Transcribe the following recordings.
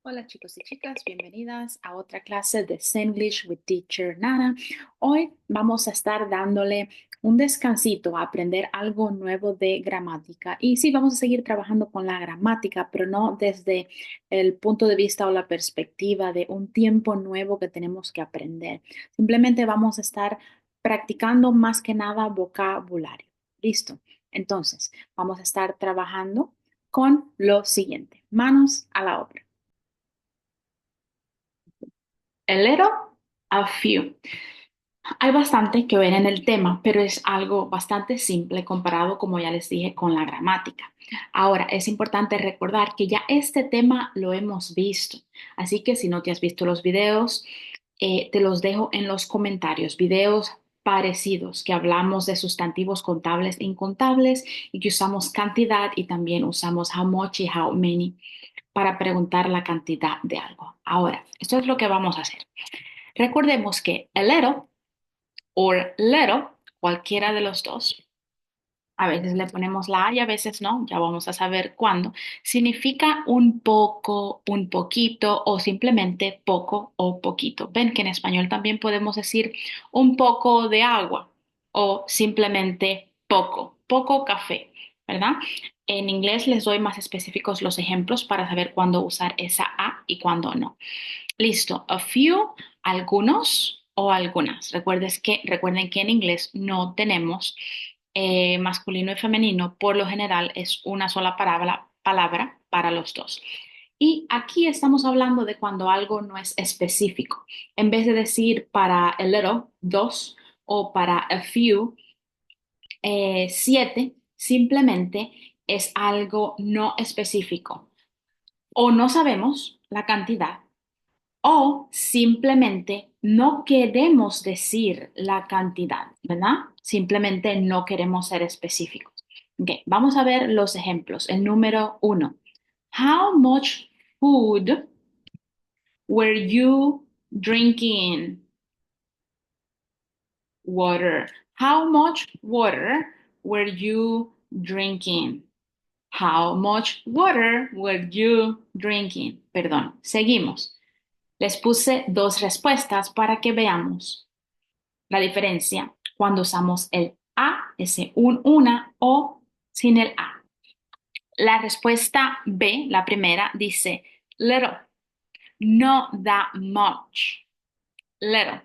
Hola chicos y chicas, bienvenidas a otra clase de English with Teacher Nana. Hoy vamos a estar dándole un descansito a aprender algo nuevo de gramática. Y sí, vamos a seguir trabajando con la gramática, pero no desde el punto de vista o la perspectiva de un tiempo nuevo que tenemos que aprender. Simplemente vamos a estar practicando más que nada vocabulario. ¿Listo? Entonces, vamos a estar trabajando con lo siguiente. Manos a la obra. A little, a few. Hay bastante que ver en el tema, pero es algo bastante simple comparado, como ya les dije, con la gramática. Ahora, es importante recordar que ya este tema lo hemos visto, así que si no te has visto los videos, te los dejo en los comentarios, videos parecidos que hablamos de sustantivos contables e incontables y que usamos cantidad y también usamos how much y how many para preguntar la cantidad de algo. Ahora, esto es lo que vamos a hacer. Recordemos que a little o little, cualquiera de los dos, a veces le ponemos la A y a veces no, ya vamos a saber cuándo, significa un poco, un poquito o simplemente poco o poquito. Ven que en español también podemos decir un poco de agua o simplemente poco, poco café, ¿verdad? En inglés les doy más específicos los ejemplos para saber cuándo usar esa A y cuándo no. Listo, a few, algunos o algunas. Recuerden que en inglés no tenemos masculino y femenino, por lo general es una sola palabra para los dos. Y aquí estamos hablando de cuando algo no es específico. En vez de decir para a little, dos, o para a few, siete, simplemente es algo no específico. O no sabemos la cantidad o simplemente no queremos decir la cantidad, ¿verdad? Simplemente no queremos ser específicos. Ok, vamos a ver los ejemplos. El número uno. How much food were you drinking? Water. How much water were you drinking? How much water were you drinking? Perdón, seguimos. Les puse dos respuestas para que veamos la diferencia cuando usamos el a, ese una o sin el a. La respuesta B, la primera, dice little, not that much. Little,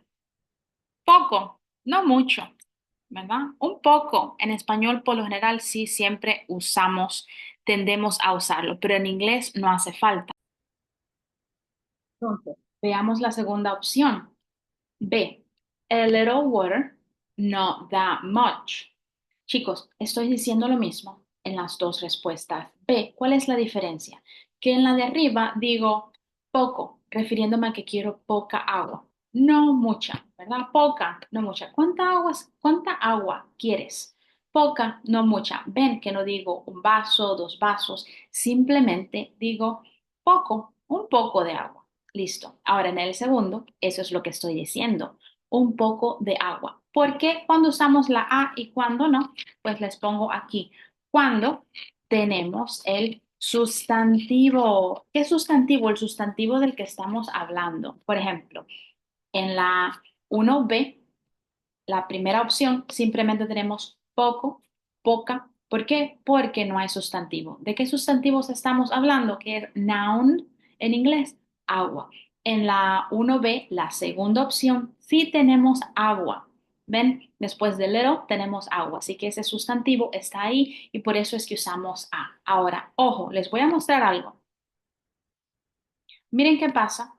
poco, no mucho, ¿verdad? Un poco. En español, por lo general, sí siempre tendemos a usarlo, pero en inglés no hace falta. Entonces, veamos la segunda opción. B. A little water, not that much. Chicos, estoy diciendo lo mismo en las dos respuestas. B. ¿Cuál es la diferencia? Que en la de arriba digo poco, refiriéndome a que quiero poca agua. No mucha, ¿verdad? Poca, no mucha. Cuánta agua quieres? Poca, no mucha. Ven que no digo un vaso, dos vasos, simplemente digo poco, un poco de agua. Listo. Ahora en el segundo, eso es lo que estoy diciendo, un poco de agua. ¿Por qué cuando usamos la A y cuando no? Pues les pongo aquí. Cuando tenemos el sustantivo. ¿Qué sustantivo? El sustantivo del que estamos hablando. Por ejemplo, en la 1B, la primera opción, simplemente tenemos poco, poca. ¿Por qué? Porque no hay sustantivo. ¿De qué sustantivos estamos hablando? Que es noun en inglés, agua. En la 1B, la segunda opción, sí tenemos agua. ¿Ven? Después de little tenemos agua, así que ese sustantivo está ahí y por eso es que usamos a. Ahora, ojo, les voy a mostrar algo. Miren qué pasa.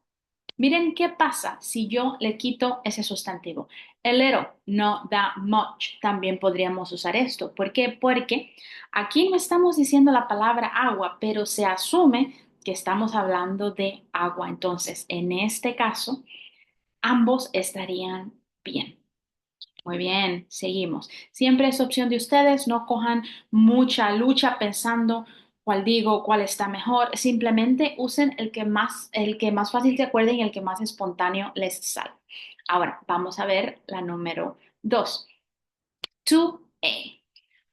Miren qué pasa si yo le quito ese sustantivo. A little, no that much. También podríamos usar esto. ¿Por qué? Porque aquí no estamos diciendo la palabra agua, pero se asume que estamos hablando de agua. Entonces, en este caso, ambos estarían bien. Muy bien, seguimos. Siempre es opción de ustedes, no cojan mucha lucha pensando cuál digo, cuál está mejor. Simplemente usen el que más fácil se acuerden y el que más espontáneo les salga. Ahora, vamos a ver la número dos. 2A.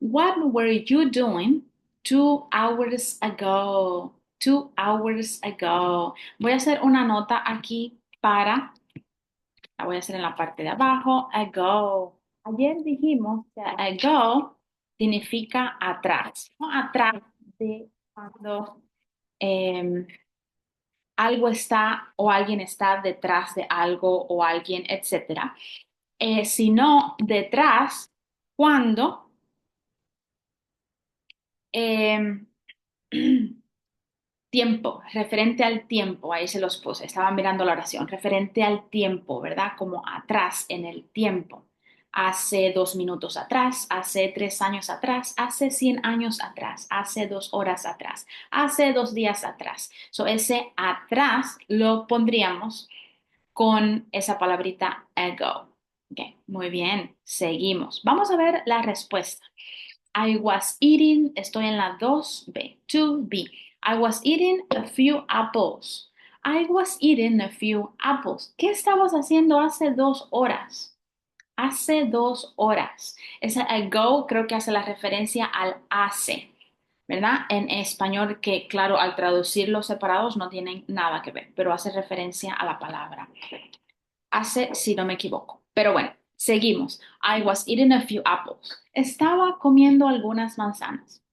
What were you doing 2 hours ago? 2 hours ago. Voy a hacer una nota aquí la voy a hacer en la parte de abajo, ago. Ayer dijimos que ago significa atrás, ¿no? Atrás de cuando em, algo está o alguien está detrás de algo o alguien, etcétera. Sino detrás cuando em, tiempo, referente al tiempo, ahí se los puse, estaban mirando la oración, referente al tiempo, ¿verdad? Como atrás en el tiempo. Hace 2 minutos atrás, hace 3 años atrás, hace 100 años atrás, hace 2 horas atrás, hace 2 días atrás. So, ese atrás lo pondríamos con esa palabrita ago. Ok, muy bien, seguimos. Vamos a ver la respuesta. I was eating, estoy en la 2B, 2B. I was eating a few apples. I was eating a few apples. ¿Qué estabas haciendo hace 2 horas? Hace 2 horas. Ese ago creo que hace la referencia al hace, ¿verdad? En español que, claro, al traducirlos separados no tienen nada que ver, pero hace referencia a la palabra. Hace, si no me equivoco. Pero bueno, seguimos. I was eating a few apples. Estaba comiendo algunas manzanas.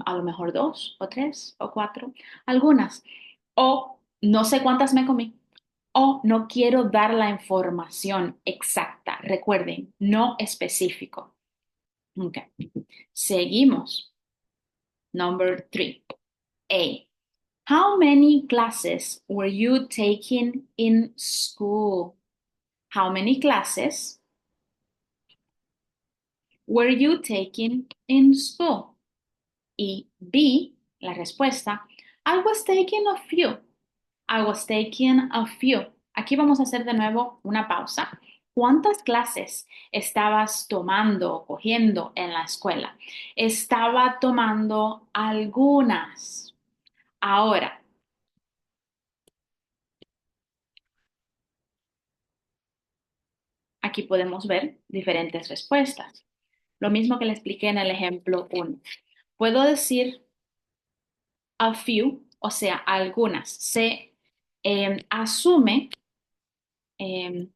A lo mejor 2 o 3 o 4, algunas. O no sé cuántas me comí. O no quiero dar la información exacta. Recuerden, no específico. Ok. Seguimos. Number 3. A. How many classes were you taking in school? How many classes were you taking in school? Y B, la respuesta, I was taking a few. I was taking a few. Aquí vamos a hacer de nuevo una pausa. ¿Cuántas clases estabas tomando, cogiendo en la escuela? Estaba tomando algunas. Ahora, aquí podemos ver diferentes respuestas. Lo mismo que le expliqué en el ejemplo 1. Puedo decir a few, o sea, algunas. Se asume, eh,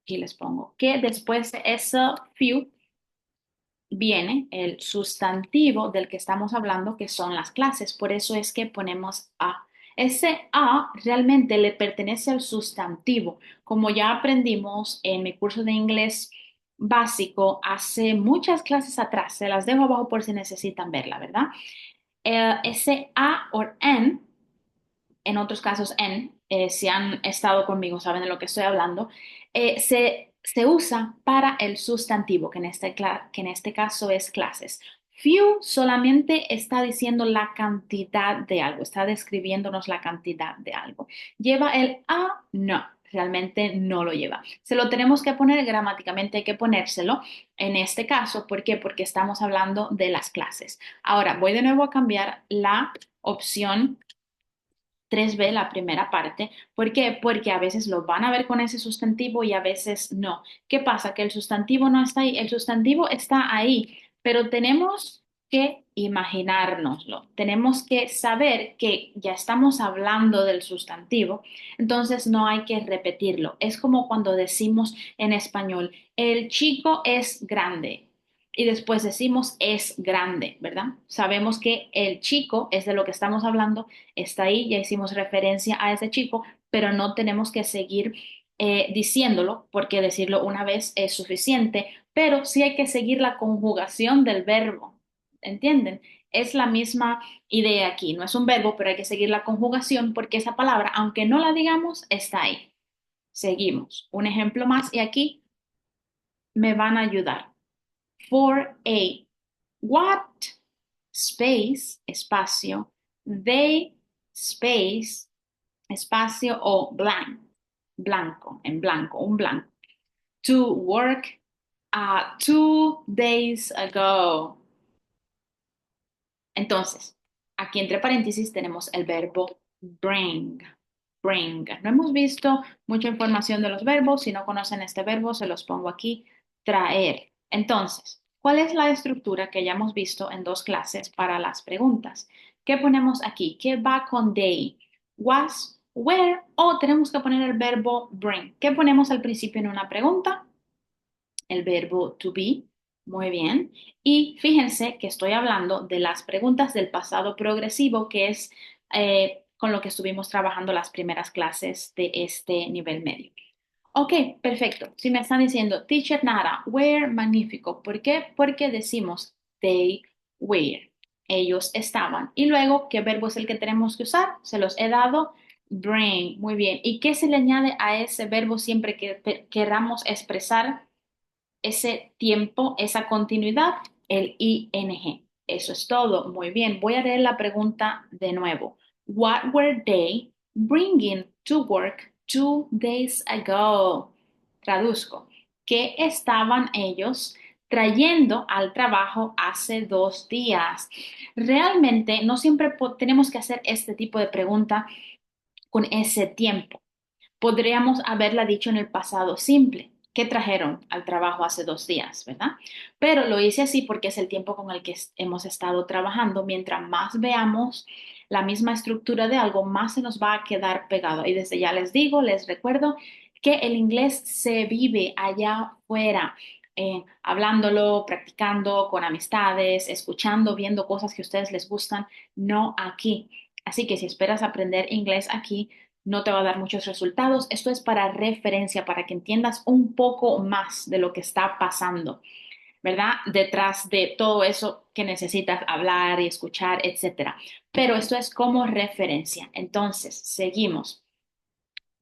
aquí les pongo, que después de ese few viene el sustantivo del que estamos hablando, que son las clases. Por eso es que ponemos a. Ese a realmente le pertenece al sustantivo. Como ya aprendimos en mi curso de inglés básico hace muchas clases atrás, se las dejo abajo por si necesitan verla, ¿verdad? Ese a o en otros casos si han estado conmigo, saben de lo que estoy hablando, se usa para el sustantivo, que en este caso es clases. Few solamente está diciendo la cantidad de algo, está describiéndonos la cantidad de algo. ¿Lleva el a? No, realmente no lo lleva. Se lo tenemos que poner gramáticamente, hay que ponérselo en este caso. ¿Por qué? Porque estamos hablando de las clases. Ahora voy de nuevo a cambiar la opción 3B, la primera parte. ¿Por qué? Porque a veces lo van a ver con ese sustantivo y a veces no. ¿Qué pasa? Que el sustantivo no está ahí. El sustantivo está ahí, pero tenemos que imaginárnoslo. Tenemos que saber que ya estamos hablando del sustantivo, entonces no hay que repetirlo. Es como cuando decimos en español, el chico es grande. Y después decimos es grande, ¿verdad? Sabemos que el chico es de lo que estamos hablando, está ahí, ya hicimos referencia a ese chico, pero no tenemos que seguir diciéndolo, porque decirlo una vez es suficiente, pero sí hay que seguir la conjugación del verbo, ¿entienden? Es la misma idea aquí, no es un verbo, pero hay que seguir la conjugación porque esa palabra, aunque no la digamos, está ahí. Seguimos. Un ejemplo más y aquí me van a ayudar. For a what space, espacio, they space, espacio o blanco, en blanco, un blanco. To work 2 days ago. Entonces, aquí entre paréntesis tenemos el verbo bring. Bring. No hemos visto mucha información de los verbos. Si no conocen este verbo, se los pongo aquí. Traer. Entonces, ¿cuál es la estructura que ya hemos visto en 2 clases para las preguntas? ¿Qué ponemos aquí? ¿Qué va con they? Was, where o tenemos que poner el verbo bring. ¿Qué ponemos al principio en una pregunta? El verbo to be. Muy bien. Y fíjense que estoy hablando de las preguntas del pasado progresivo, que es con lo que estuvimos trabajando las primeras clases de este nivel medio. Ok, perfecto. Si me están diciendo, teacher Nara, were magnífico. ¿Por qué? Porque decimos they were. Ellos estaban. Y luego, ¿qué verbo es el que tenemos que usar? Se los he dado. Bring. Muy bien. ¿Y qué se le añade a ese verbo siempre que queramos expresar ese tiempo, esa continuidad? El ing. Eso es todo. Muy bien. Voy a leer la pregunta de nuevo. What were they bringing to work 2 days ago? Traduzco. ¿Qué estaban ellos trayendo al trabajo hace 2 días? Realmente no siempre tenemos que hacer este tipo de pregunta con ese tiempo. Podríamos haberla dicho en el pasado simple. ¿Qué trajeron al trabajo hace 2 días, verdad? Pero lo hice así porque es el tiempo con el que hemos estado trabajando. Mientras más veamos la misma estructura de algo, más se nos va a quedar pegado. Y desde ya les digo, les recuerdo que el inglés se vive allá afuera, hablándolo, practicando con amistades, escuchando, viendo cosas que a ustedes les gustan, no aquí. Así que si esperas aprender inglés aquí, no te va a dar muchos resultados. Esto es para referencia, para que entiendas un poco más de lo que está pasando, ¿verdad? Detrás de todo eso que necesitas hablar y escuchar, etcétera. Pero esto es como referencia. Entonces, seguimos.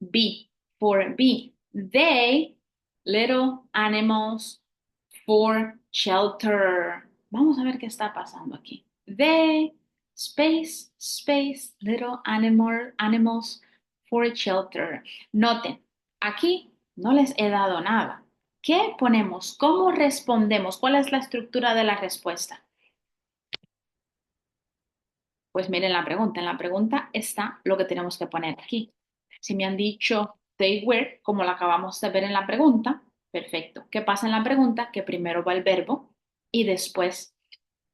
B for B. They, little animals for shelter. Vamos a ver qué está pasando aquí. They, space, space, little animals for shelter. Noten, aquí no les he dado nada. ¿Qué ponemos? ¿Cómo respondemos? ¿Cuál es la estructura de la respuesta? Pues miren la pregunta. En la pregunta está lo que tenemos que poner aquí. Si me han dicho they were, como lo acabamos de ver en la pregunta, perfecto. ¿Qué pasa en la pregunta? Que primero va el verbo y después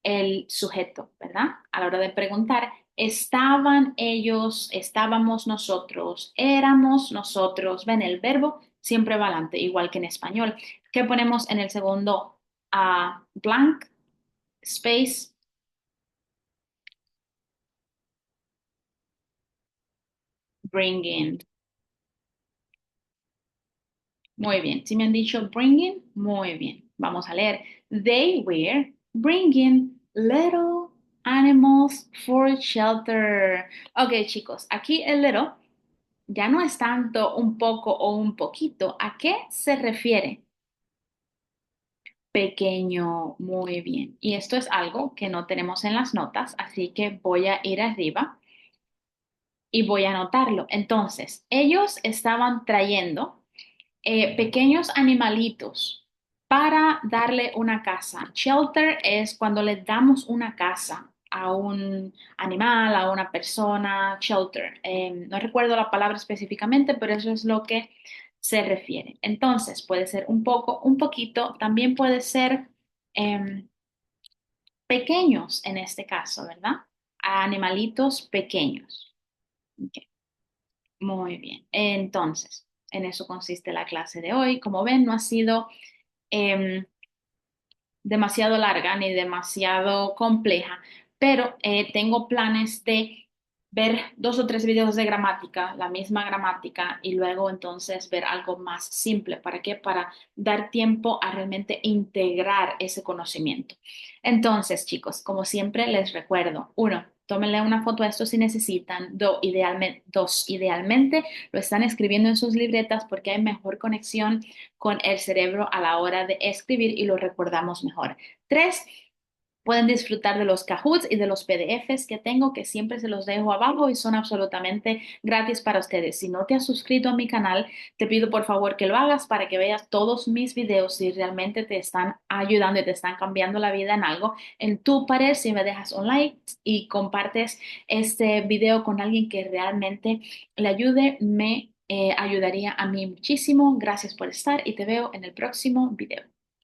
el sujeto, ¿verdad? A la hora de preguntar, estaban ellos, estábamos nosotros, éramos nosotros. Ven, el verbo siempre va adelante, igual que en español. ¿Qué ponemos en el segundo? Blank, space, bring in. Muy bien. Si me han dicho bringing, muy bien. Vamos a leer. They were bringing little animals for shelter. Ok, chicos, aquí el little ya no es tanto un poco o un poquito. ¿A qué se refiere? Pequeño, muy bien. Y esto es algo que no tenemos en las notas, así que voy a ir arriba y voy a anotarlo. Entonces, ellos estaban trayendo pequeños animalitos para darle una casa. Shelter es cuando le damos una casa a un animal, a una persona, shelter. No recuerdo la palabra específicamente, pero eso es lo que se refiere. Entonces, puede ser un poco, un poquito, también puede ser em, pequeños en este caso, ¿verdad? A animalitos pequeños. Ok, muy bien. Entonces, en eso consiste la clase de hoy. Como ven, no ha sido em, demasiado larga ni demasiado compleja, pero tengo planes de ver 2 o 3 videos de gramática, la misma gramática, y luego entonces ver algo más simple. ¿Para qué? Para dar tiempo a realmente integrar ese conocimiento. Entonces, chicos, como siempre les recuerdo, uno, tómenle una foto a esto si necesitan. Dos, idealmente lo están escribiendo en sus libretas porque hay mejor conexión con el cerebro a la hora de escribir y lo recordamos mejor. 3, pueden disfrutar de los Kahoots y de los PDFs que tengo, que siempre se los dejo abajo y son absolutamente gratis para ustedes. Si no te has suscrito a mi canal, te pido por favor que lo hagas para que veas todos mis videos si realmente te están ayudando y te están cambiando la vida en algo. En tu pared, si me dejas un like y compartes este video con alguien que realmente le ayude, me ayudaría a mí muchísimo. Gracias por estar y te veo en el próximo video.